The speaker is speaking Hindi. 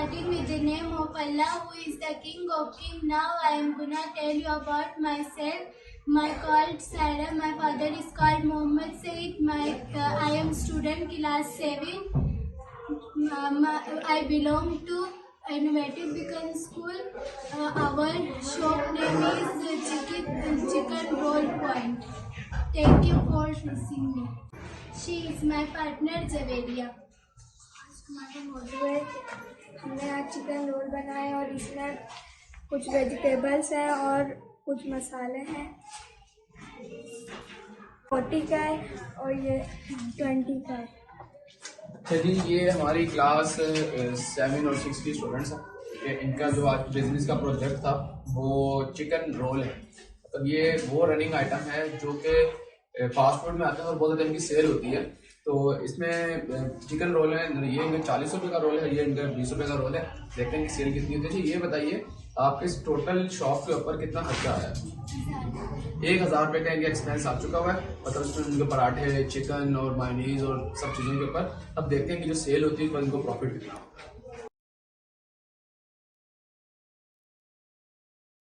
starting with the name of Allah, who is the King of Kings. Now I am gonna tell you about myself. My called Sarah. My father is called Mohammed Said. I am student class 7. I belong to Innovative Beacon School. Our shop name is Chicken Roll Point. Thank you for listening me. She is my partner Javeria. हमारा मौजू है हमने आज चिकन रोल बनाए और इसमें कुछ वेजिटेबल्स हैं और कुछ मसाले हैं। 40 का है और ये 20 का है। जी, ये हमारी क्लास 7 और 6 की स्टूडेंट्स हैं। इनका जो आज बिजनेस का प्रोजेक्ट था वो चिकन रोल है। मतलब ये वो रनिंग आइटम है जो कि फास्ट फूड में आता है और बहुत ज़्यादा इनकी सेल होती है। तो इसमें चिकन रोल है, ये इनका 40 रुपये का रोल है, ये इनका 20 रुपये का रोल है। देखते हैं कि सेल कितनी होती है। ये बताइए आपके इस टोटल शॉप के ऊपर कितना खर्चा आया? 1000 रुपये का इनका एक्सपेंस आ चुका हुआ है। मतलब इसमें इनके पराठे, चिकन और मायोनीज और सब चीज़ों के ऊपर। अब देखते हैं कि जो सेल होती है तो इनको प्रॉफिट कितना होगा।